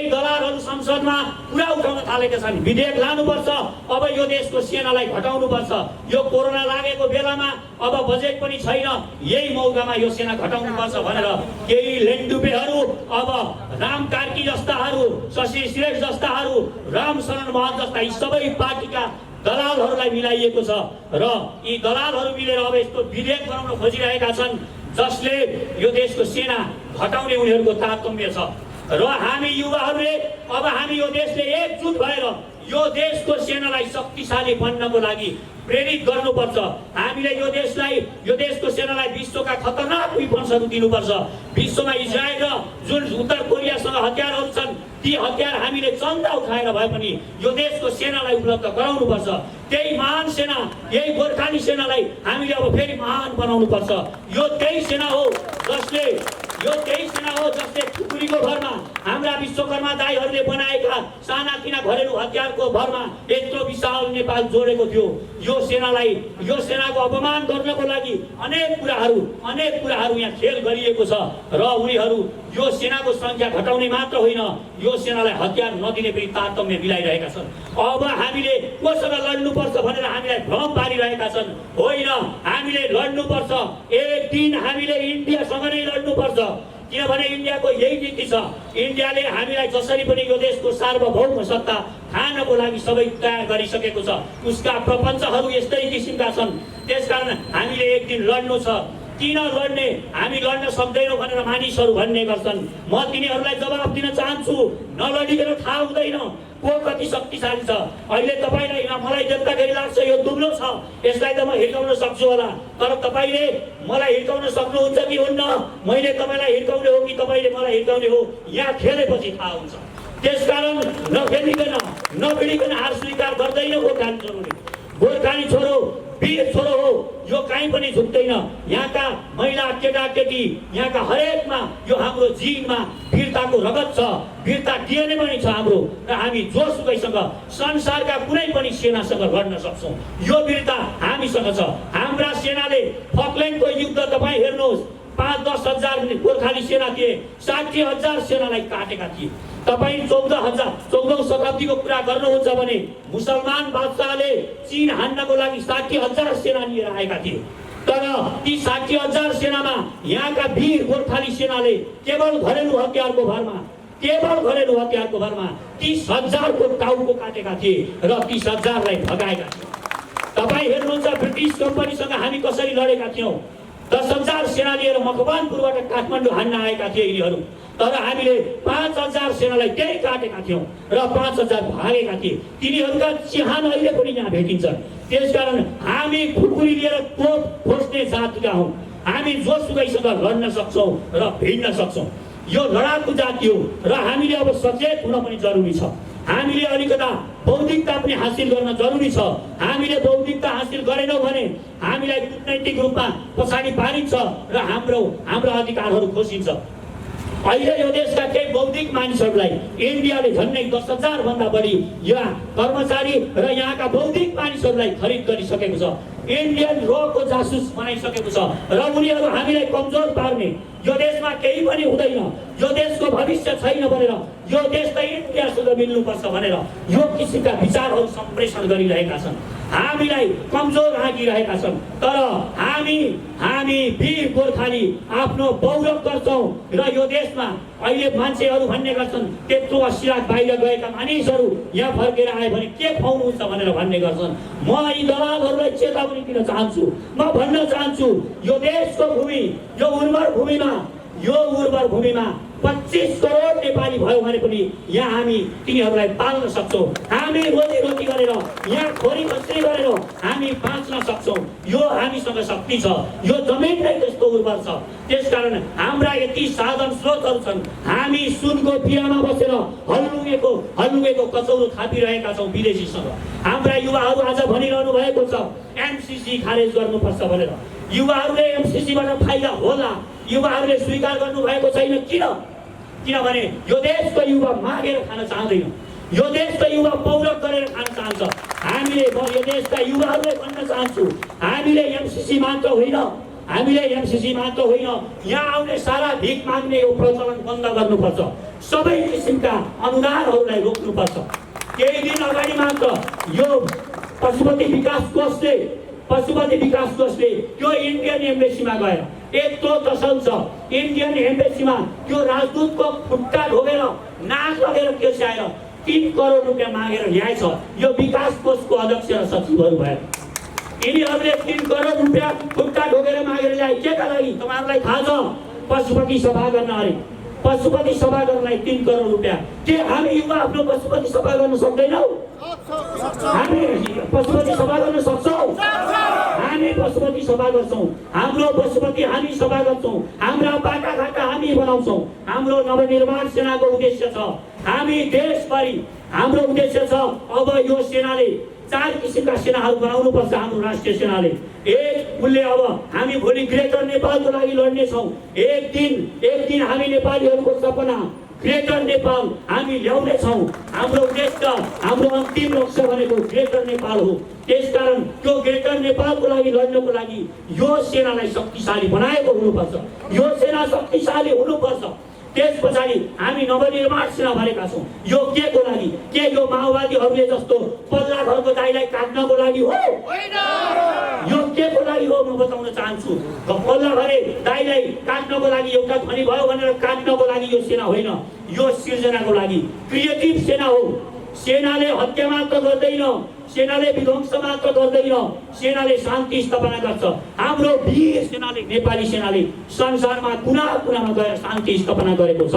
दलालहरू संसदमा कुरा उठाउन थालेका छन्, विधेयक लानुपर्छ, अब यो देशको सेनालाई घटाउनुपर्छ। यो कोरोना लागेको बेलामा अब बजेट पनि छैन, यही मौकामा यो सेना घटाउनुपर्छ भनेर केही लेन्डुपेहरू, अब राम कार्की जस्ताहरू, शशि श्रेष्ठ जस्ताहरू, राम शरण महत जस्ता यी सबै पार्टीका दलालहरूलाई मिलाइएको छ र यी दलालहरू मिलेर अब यस्तो विधेयक बनाउन खोजिरहेका छन् जसले यो देशको सेना घटाउने उनीहरूको तारतम्य छ। र हामी युवाहरूले अब हामी यो देशले एकजुट भएर यो देशको सेनालाई शक्तिशाली बन्नको लागि प्रेरित गर्नुपर्छ। हामीले यो देशको सेनालाई विश्वका खतरनाक विपन्छहरू दिनुपर्छ। विश्वमा इजरायल र जुन उत्तर कोरियासँग हतियारहरू छन् ती हतियार हामीले चन्दा उठाएर भए पनि यो देशको सेनालाई उपलब्ध गराउनुपर्छ। त्यही महान सेना, यही गोर्खाली सेनालाई हामीले अब फेरि महान बनाउनुपर्छ। यो त्यही सेना हो जसले खुकुरीको भरमा हाम्रा विश्वकर्मा दाईहरूले बनाएका सानातिना घरेलु हतियारको भरमा यत्रो विशाल नेपाल जोडेको थियो। यो सेनाको अपमान गर्नको लागि अनेक कुराहरू यहाँ खेल गरिएको छ र उनीहरू यो सेनाको संख्या घटाउने मात्र होइन, यो सेनालाई हतियार नदिने पनि तारतम्य मिलाइरहेका छन्। अब हामीले कोसँग लड्नुपर्छ भनेर हामीलाई भ्रम पारिरहेका छन्। होइन, हामीले लड्नुपर्छ। एक दिन हामीले इन्डियासँग नै लड्नुपर्छ। किनभने इन्डियाको यही नीति छ। इन्डियाले हामीलाई जसरी पनि यो देशको सार्वभौम सत्ता खानको लागि सबै तयार गरिसकेको छ। उसका प्रपञ्चहरू यस्तै किसिमका छन्। त्यसकारण हामीले एक दिन लड्नु छ। किन लड्ने? हामी लड्न सक्दैनौँ भनेर मानिसहरू भन्ने गर्छन्। म तिनीहरूलाई जवाफ दिन चाहन्छु, नलडिकन थाहा हुँदैन को कति शक्तिशाली छ। अहिले तपाईँलाई मलाई देख्दाखेरि लाग्छ यो दुब्लो छ, यसलाई त म हिर्काउन सक्छु होला, तर तपाईँले मलाई हिर्काउन सक्नुहुन्छ कि हुन्न, मैले तपाईँलाई हिर्काउने हो कि तपाईँले मलाई हिर्काउने हो, यहाँ खेलेपछि थाहा हुन्छ। त्यसकारण नखेलिकन नभिडिकन हार स्वीकार गर्दैन गोर्खाली छोरोले। गोर्खाली छोरो वीर छोरो हो, यो कहीँ पनि झुक्दैन। यहाँका महिला केटाकेटी यहाँका हरेकमा यो हाम्रो जिनमा वीरताको रगत छ, वीरता डिएनए पनि छ हाम्रो, र हामी जोसुकैसँग संसारका कुनै पनि सेनासँग लड्न सक्छौँ। यो वीरता हामीसँग छ। हाम्रा सेनाले फकल्यान्डको युद्ध तपाईँ हेर्नुहोस्, 5-10 हजार गोर्खाली सेना थिए, 60,000 सेनालाई काटेका थिए। तपाईँ 14औं शताब्दीको कुरा गर्नुहुन्छ भने मुसलमान बादशाहले चीन हान्नको लागि 60,000 सेना लिएर आएका थिए। तर ती 60,000 सेनामा यहाँका वीर गोर्खाली सेनाले केवल घरेलु हतियारको भरमा 30,000 को टाउको काटेका थिए र 30,000लाई भगाएका थिए। तपाईँ हेर्नुहुन्छ ब्रिटिस कम्पनीसँग हामी कसरी लडेका थियौँ। 10,000 सेना लिएर मकवानपुरबाट काठमाडौँ हान्न आएका थिए यिनीहरू, तर हामीले 5,000 सेनालाई त्यही काटेका थियौँ र 5,000 भागेका थिए। तिनीहरूका चिहान अहिले पनि यहाँ भेटिन्छ। त्यसकारण हामी खुकुरी लिएर तोप खोज्ने जातिका हौँ। हामी जोसुकैसँग लड्न सक्छौँ र भिड्न सक्छौँ। यो लडाकु जाति हो र हामीले अब सचेत हुन पनि जरुरी छ। हामीले अलिकता बौद्धिकता पनि हासिल गर्न जरुरी छ। हामीले बौद्धिकता हासिल गरेनौँ भने हामीलाई कूटनैतिक रूपमा पछाडि पारिन्छ र हाम्रो अधिकारहरू खोसिन्छ। अहिले यो देशका केही बौद्धिक मानिसहरूलाई इन्डियाले झन्डै 10,000 भन्दा बढी यहाँ कर्मचारी र यहाँका बौद्धिक मानिसहरूलाई खरिद गरिसकेको छ। इन्डियन रको जासुस बनाइसकेको छ र उनीहरू हामीलाई कमजोर पार्ने, यो देशमा केही पनि हुँदैन, यो देशको भविष्य छैन भनेर, यो देश त इन्डियासँग मिल्नुपर्छ भनेर यो किसिमका विचारहरू सम्प्रेषण गरिरहेका छन्। हामीलाई कमजोर हाँकिरहेका छन्। तर हामी वीर गोर्खाली आफ्नो गौरव गर्छौँ र यो देशमा अहिले मान्छेहरू भन्ने गर्छन् त्यत्रो 80 लाख बाहिर गएका मानिसहरू यहाँ फर्केर आए भने के खुवाउनुहुन्छ भनेर भन्ने गर्छन्। म यी दलालहरूलाई चेतावनी दिन चाहन्छु। म भन्न चाहन्छु यो देशको भूमि, यो उर्वर भूमिमा 25 करोड नेपाली भयो भने पनि यहाँ हामी तिनीहरूलाई पाल्न सक्छौँ। हामी रोजी गरेर यहाँ खोरी खस्री गरेर हामी बाँच्न सक्छौँ। यो हामीसँग शक्ति छ। यो जमिन नै त्यस्तो उर्वर छ। त्यसकारण हाम्रा यति साधन स्रोतहरू छन्। हामी सुनको पिरामा बसेर हल्लुगेको कचौरो थापिरहेका छौँ विदेशीसँग। हाम्रा युवाहरू आज भनिरहनु भएको छ एमसीसी खारेज गर्नुपर्छ भनेर। युवाहरूले एमसीसीबाट फाइदा होला, युवाहरूले स्वीकार गर्नुभएको छैन। किनभने यो देशको युवा मागेर खान चाहँदैन, यो देशको युवा पौरख गरेर खान चाहन्छ। हामीले यो देशका युवाहरूलाई भन्न चाहन्छु, हामीले एमसीसी मात्र होइन, यहाँ आउने सारा भिख माग्ने यो प्रचलन बन्द गर्नुपर्छ। सबै किसिमका अनुदानहरूलाई रोक्नुपर्छ। केही दिन अगाडि मात्र यो पशुपति विकास कोषले त्यो इन्डियन एम्बेसीमा गएर यत्रो दशल छ इन्डियन एम्बेसीमा त्यो राजदूतको खुट्टा ढोगेर नाक लगेर केसाएर 3 करोड रुपियाँ मागेर ल्याएछ यो विकास कोषको अध्यक्ष र सचिवहरू भएर। यिनीहरूले 3 करोड रुपियाँ खुट्टा ढोगेर मागेर ल्याए केका लागि तपाईँहरूलाई थाहा छ? पशुपति सभा गर्न अरे, पशुपति सभा गर्नलाई 3 करोड रुपियाँ। के हामी युवा आफ्नो पशुपति सभा गर्न सक्दैनौँ? हामी पशुपति सभा गर्न सक्छौँ। हामी पशुपति सभा गर्छौँ, हाम्रो पशुपति हामी सभा गर्छौँ, हाम्रा बाटाघाटा हामी बनाउँछौँ। हाम्रो नवनिर्माण सेनाको उद्देश्य छ, हामी देशभरि हाम्रो उद्देश्य छ अब यो सेनाले 4 किसिमका सेनाहरू बनाउनुपर्छ। हाम्रो राष्ट्रिय सेनाले उसले अब हामी भोलि ग्रेटर नेपालको लागि लड्नेछौँ। एक दिन हामी नेपालीहरूको सपना ग्रेटर नेपाल हामी ल्याउनेछौँ। हाम्रो उद्देश्य, हाम्रो अन्तिम लक्ष्य भनेको ग्रेटर नेपाल हो। त्यसकारण त्यो ग्रेटर नेपालको लागि लड्नको लागि यो सेनालाई शक्तिशाली बनाएको हुनुपर्छ। यो सेना शक्तिशाली हुनुपर्छ। त्यस पछाडि हामी नवनिर्माण सेना भनेका छौँ। यो के को लागि? के यो माओवादीहरूले जस्तो पल्ला घरको दाइलाई काट्नको लागि हो? यो के को लागि हो म बताउन चाहन्छु। पल्ला घरे दाइलाई काट्नको लागि एउटा ध्वनि भयो भनेर काट्नको लागि यो सेना होइन, यो सिर्जनाको लागि क्रिएटिभ सेना हो। सेनाले हत्या मात्र गर्दैन, सेनाले विध्वंस मात्र गर्दैन, सेनाले शान्ति स्थापना गर्छ। हाम्रो वीर सेनाले, नेपाली सेनाले संसारमा कुना कुनामा गएर शान्ति स्थापना गरेको छ।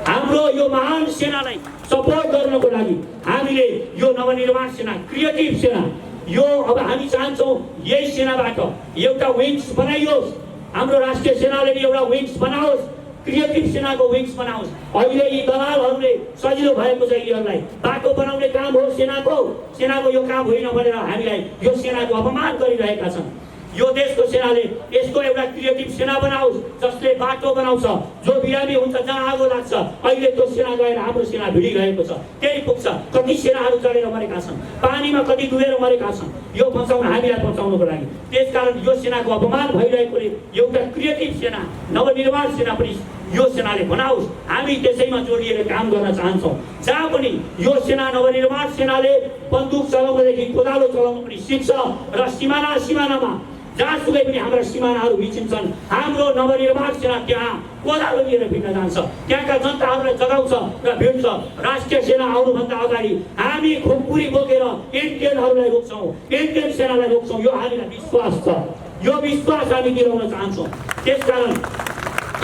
हाम्रो यो महान सेनालाई सपोर्ट गर्नको लागि हामीले यो नवनिर्माण सेना, क्रिएटिभ सेना, यो अब हामी चाहन्छौँ यही सेनाबाट एउटा विङ्स बनाइयोस्। हाम्रो राष्ट्रिय सेनाले एउटा विङ्स बनाओस्, क्रिएटिभ सेनाको विङ्स बनाओस्। अहिले यी दलालहरूले सजिलो भएको छ यिनीहरूलाई बाटो बनाउने काम हो सेनाको, सेनाको यो काम होइन भनेर हामीलाई यो सेनाको अपमान गरिरहेका छन्। यो देशको सेनाले यसको एउटा क्रिएटिभ सेना बनाओस् जसले बाटो बनाउँछ, जो बिरामी हुन्छ, जहाँ आगो लाग्छ, अहिले त्यो सेना गएर हाम्रो सेना भिडिरहेको छ, त्यही पुग्छ। कति सेनाहरू चढेर मरेका छन्, पानीमा कति डुबेर मरेका छन्, यो बचाउन, हामीलाई बचाउनको लागि। त्यसकारण यो सेनाको अपमान भइरहेकोले एउटा क्रिएटिभ सेना, नवनिर्माण सेना पनि यो सेनाले बनाओस्। हामी त्यसैमा जोडिएर काम गर्न चाहन्छौँ। जहाँ पनि यो सेना, नवनिर्माण सेनाले बन्दुक चलाउनदेखि कोदालो चलाउन पनि सिक्छ र सिमानामा जहाँसुकै पनि हाम्रा सिमानाहरू भिचिन्छन्, हाम्रो नवनिर्माण सेना त्यहाँ कोदालो लिएर भिड्न जान्छ, त्यहाँका जनताहरूलाई जगाउँछ र भिड्छ। राष्ट्रिय सेना आउनुभन्दा अगाडि हामी खुकुरी बोकेर इन्डियनहरूलाई रोक्छौँ, इन्डियन सेनालाई रोक्छौँ। यो हामीलाई विश्वास छ, यो विश्वास हामी दिलाउन चाहन्छौँ। त्यसकारण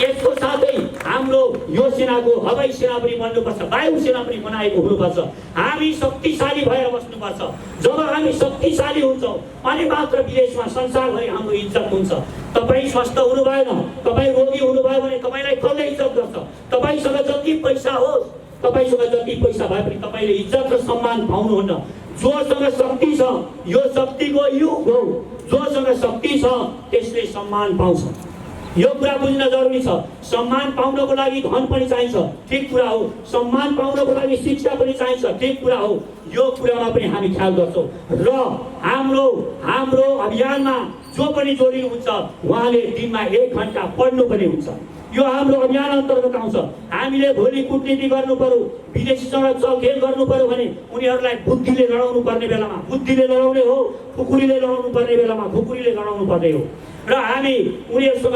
यसको साथै हाम्रो यो सेनाको हवाई सेना पनि बन्नुपर्छ, वायु सेना पनि बनाएको हुनुपर्छ। हामी शक्तिशाली भएर बस्नुपर्छ। जब हामी शक्तिशाली हुन्छौँ अनि मात्र विदेशमा, संसारभरि हाम्रो इज्जत हुन्छ। तपाईँ स्वस्थ हुनु भएन, तपाईँ रोगी हुनुभयो भने तपाईँलाई कसले इज्जत गर्छ? तपाईँसँग जति पैसा होस्, तपाईँसँग जति पैसा भए पनि तपाईँले इज्जत र सम्मान पाउनुहुन्न। जोसँग शक्ति छ, यो शक्तिको युग हो, जोसँग शक्ति छ त्यसले सम्मान पाउँछ। यो कुरा बुझ्न जरुरी छ। सम्मान पाउनको लागि धन पनि चाहिन्छ, ठिक कुरा हो। सम्मान पाउनको लागि शिक्षा पनि चाहिन्छ, ठिक कुरा हो। यो कुरामा पनि हामी ख्याल गर्छौँ र हाम्रो अभियानमा जो पनि जोडिनुहुन्छ उहाँले दिनमा 1 घण्टा पढ्नु पनि हुन्छ। यो हाम्रो अभियान अन्तर्गत आउँछ। हामीले भोलि कूटनीति गर्नु पर्यो, विदेशीसँग छलफल गर्नु पर्यो भने उनीहरूलाई बुद्धिले लडाउनु पर्ने बेलामा बुद्धिले लडाउने हो, खुकुरीले लडाउनु पर्ने बेलामा खुकुरीले लडाउनु पर्ने हो। र हामी उनीहरूसँग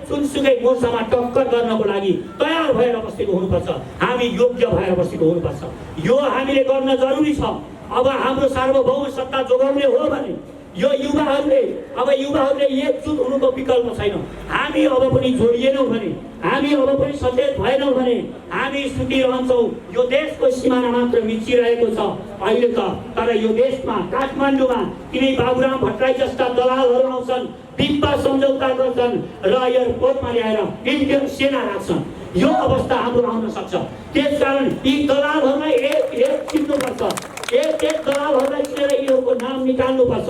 जुनसुकै मोर्चामा टक्कर गर्नको लागि तयार भएर बसेको हुनुपर्छ। हामी योग्य भएर बसेको हुनुपर्छ। यो हामीले गर्न जरुरी छ। अब हाम्रो सार्वभौम सत्ता जोगाउने हो भने यो युवाहरूले एकजुट हुनुको विकल्प छैन। हामी अब पनि जोडिएनौँ भने, हामी अब पनि सचेत भएनौँ भने हामी सुतिरहन्छौँ। यो देशको सिमाना मात्र मिचिरहेको छ अहिले त। तर यो देशमा, काठमाडौँमा तिनै बाबुराम भट्टराई जस्ता दलालहरू आउँछन्, पिप्पा सम्झौता गर्छन् र एयरपोर्टमा ल्याएर इन्डियन सेना राख्छन्। यो अवस्था हाम्रो आउन सक्छ। त्यसकारण यी दलालहरूलाई एक चिन्नुपर्छ, एक दलालहरूलाई चिनेर यिनीहरूको नाम निकाल्नुपर्छ।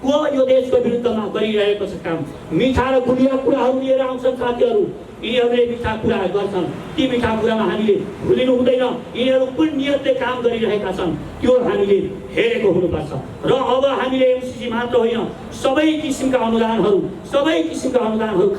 को यो देशको विरुद्धमा गरिरहेको छ काम। मिठा र गुलिया कुराहरू लिएर आउँछन् साथीहरू, यिनीहरूले मिठा कुराहरू गर्छन्। ती मिठा कुरामा हामीले भुलिनु हुँदैन। यिनीहरू कुन नियतले काम गरिरहेका छन् त्यो हामीले हेरेको हुनुपर्छ। र अब हामीले एमसीसी मात्र होइन, सबै किसिमका अनुदानहरू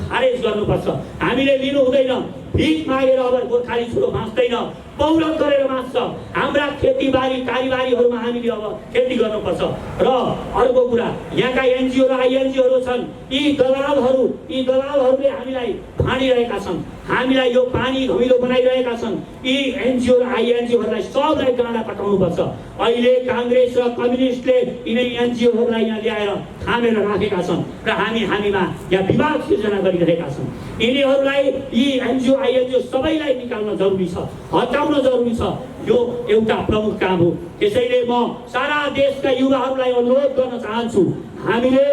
खारेज गर्नुपर्छ। हामीले लिनु हुँदैन। भिख मागेर अब गोर्खाली छोरो बाँच्दैन, पौरख गरेर बाँच्छ। हाम्रा खेतीबारी कारीबारीहरूमा हामीले अब खेती गर्नुपर्छ। र अर्को कुरा, यहाँका एनजिओ र आइएनजिओहरू छन्, यी दलालहरूले हामीलाई भाँडिरहेका छन्, हामीलाई यो पानी धमिलो बनाइरहेका छन्। यी एनजिओ र आइएनजिओहरूलाई सबलाई गाँडा पठाउनुपर्छ। अहिले काङ्ग्रेस र कम्युनिस्टले यिनै एनजिओहरूलाई यहाँ ल्याएर थामेर राखेका छन् र हामीमा यहाँ विवाद सिर्जना गरिरहेका छन्। यिनीहरूलाई, यी एनजिओ आइएनजिओ सबैलाई निकाल्न जरुरी छ, हटाउन जरुरी छ। यो एउटा प्रमुख काम हो। त्यसैले म सारा देशका युवाहरूलाई अनुरोध गर्न चाहन्छु, हामीले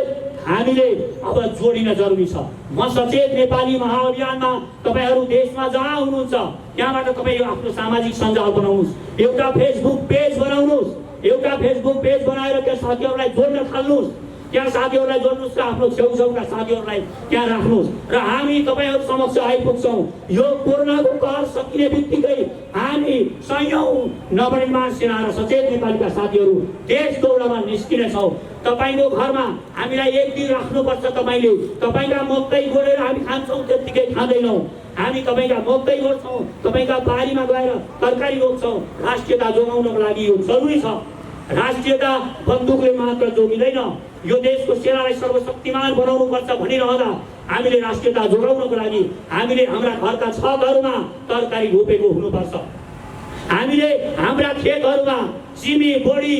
अब जोडिन जरुरी छ। म सचेत नेपाली महाअभियानमा तपाईहरू देशमा जहाँ हुनुहुन्छ त्यहाँबाट तपाईँ आफ्नो सामाजिक सञ्जाल बनाउनुहोस्, एउटा फेसबुक पेज बनाउनुहोस्, एउटा फेसबुक पेज बनाएर त्यस साथीहरूलाई जोड्न थाल्नुहोस्। त्यहाँ साथीहरूलाई जोड्नुहोस् र आफ्नो छेउछाउका साथीहरूलाई त्यहाँ राख्नुहोस् र हामी तपाईँहरू समक्ष आइपुग्छौँ। यो कोरोनाको कहर सकिने बित्तिकै हामी सयौँ नवनिर्माण सेना र सचेत नेपालीका साथीहरू देश दौडमा निस्किनेछौँ। तपाईँको घरमा हामीलाई एक दिन राख्नुपर्छ। तपाईँका मकै गोडेर हामी खान्छौँ, त्यत्तिकै खाँदैनौँ। हामी तपाईँका मकै गोड्छौँ, तपाईँका बारीमा गएर तरकारी रोप्छौँ। राष्ट्रियता जोगाउनको लागि यो जरुरी छ। राष्ट्रियता बन्दुकले मात्र जोगिँदैन। यो देशको सेनालाई सर्वशक्तिमान बनाउनुपर्छ भनिरहँदा हामीले राष्ट्रियता जोगाउनको लागि हामीले हाम्रा घरका छतहरूमा तरकारी रोपेको हुनुपर्छ। हामीले हाम्रा खेतहरूमा सिमी, बोडी,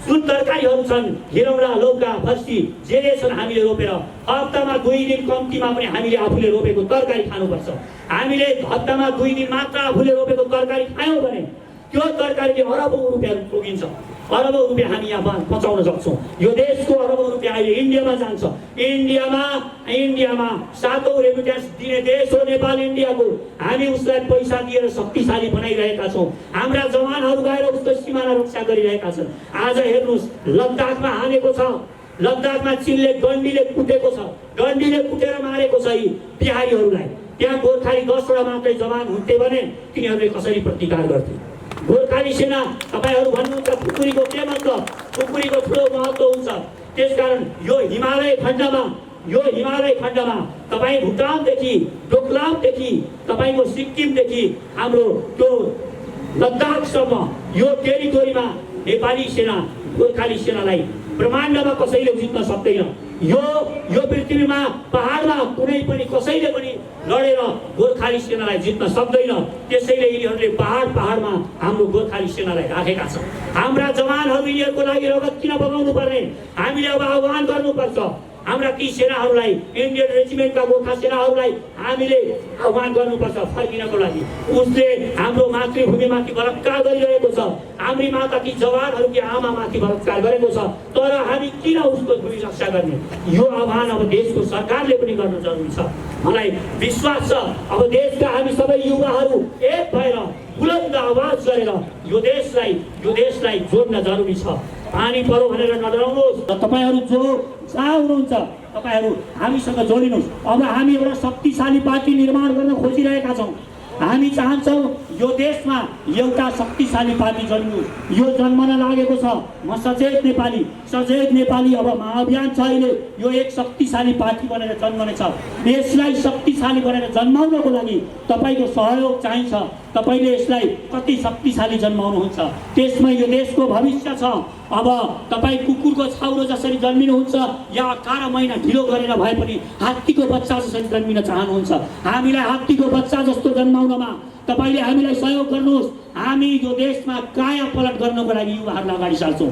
जुन तरकारीहरू छन्, हिरौँडा, लौका, फर्सी जे जे छन् हामीले रोपेर हप्तामा 2 दिन कम्तीमा पनि हामीले आफूले रोपेको तरकारी खानुपर्छ। हामीले हप्तामा 2 दिन मात्र आफूले रोपेको तरकारी खायौँ भने त्यो तरकारीले अरबौँ रुपियाँ पुगिन्छ। अरबौँ रुपियाँ हामी यहाँ पचाउन सक्छौँ। यो देशको अरबौँ रुपियाँ अहिले इन्डियामा जान्छ। इन्डियामा 7औं रेमिट्यान्स दिने देश हो नेपाल इन्डियाको। हामी उसलाई पैसा दिएर शक्तिशाली बनाइरहेका छौँ। हाम्रा जवानहरू गएर उसको सिमाना रक्षा गरिरहेका छन्। आज हेर्नुहोस्, लद्दाखमा हानेको छ, लद्दाखमा चीनले डन्डीले कुटेको छ, डन्डीले कुटेर मारेको छ यी बिहारीहरूलाई। त्यहाँ गोर्खाली 10 वटा मात्रै जवान हुन्थे भने तिनीहरूले कसरी प्रतिकार गर्थे? गोर्खाली सेना तपाईँहरू भन्नुहुन्छ खुकुरीको के मतलब? खुकुरीको ठुलो महत्त्व हुन्छ। त्यसकारण यो हिमालय खण्डमा तपाईँ भुटानदेखि डोकलामदेखि तपाईँको सिक्किमदेखि हाम्रो त्यो लद्दाखसम्म यो टेरिटोरीमा नेपाली सेना गोर्खाली सेनालाई ब्रह्माण्डमा कसैले जित्न सक्दैन। यो पृथ्वीमा पहाडमा कुनै पनि कसैले पनि लडेर गोर्खाली सेनालाई जित्न सक्दैन। त्यसैले यिनीहरूले पहाडमा हाम्रो गोर्खाली सेनालाई राखेका छन्। हाम्रा जवानहरू यिनीहरूको लागि रगत किन बगाउनु पर्ने? हामीले अब आह्वान गर्नुपर्छ। हाम्रा ती सेनाहरूलाई, इन्डियन रेजिमेन्टका गोर्खा सेनाहरूलाई हामीले आह्वान गर्नुपर्छ फर्किनको लागि। उसले हाम्रो मातृभूमिमाथि बलात्कार गरिरहेको छ। हाम्री माताकी जवानहरूकी आमामाथि बलात्कार गरेको छ। तर हामी किन उसको भूमि रक्षा गर्ने? यो आह्वान अब देशको सरकारले पनि गर्न जरुरी छ। मलाई विश्वास छ अब देशका हामी सबै युवाहरू एक भएर बुलन्द आवाज गरेर यो देशलाई जोड्न जरुरी छ। पानी परो भनेर नडराउनुहोस्। तपाईँहरू जो जहाँ हुनुहुन्छ तपाईँहरू हामीसँग जोडिनुहोस्। अब हामी एउटा शक्तिशाली पार्टी निर्माण गर्न खोजिरहेका छौँ। हामी चाहन्छौँ यो देशमा एउटा शक्तिशाली पार्टी जन्मियोस्। यो जन्मन लागेको छ। म सचेत नेपाली अब महाअभियान छ अहिले। यो एक शक्तिशाली पार्टी बनेर जन्मनेछ। देशलाई शक्तिशाली बनेर जन्माउनको लागि तपाईँको सहयोग चाहिन्छ। तपाईँले यसलाई कति शक्तिशाली जन्माउनुहुन्छ त्यसमै यो देशको भविष्य छ। अब तपाईँ कुकुरको छाउरो जसरी जन्मिनुहुन्छ या 18 महिना ढिलो गरेर भए पनि हात्तीको बच्चा जसरी जन्मिन चाहनुहुन्छ, हामीलाई हात्तीको बच्चा जस्तो जन्माउनमा तपाईँले हामीलाई सहयोग गर्नुहोस्। हामी यो देशमा काया पलट गर्नको लागि युवाहरूलाई अगाडि सार्छौँ।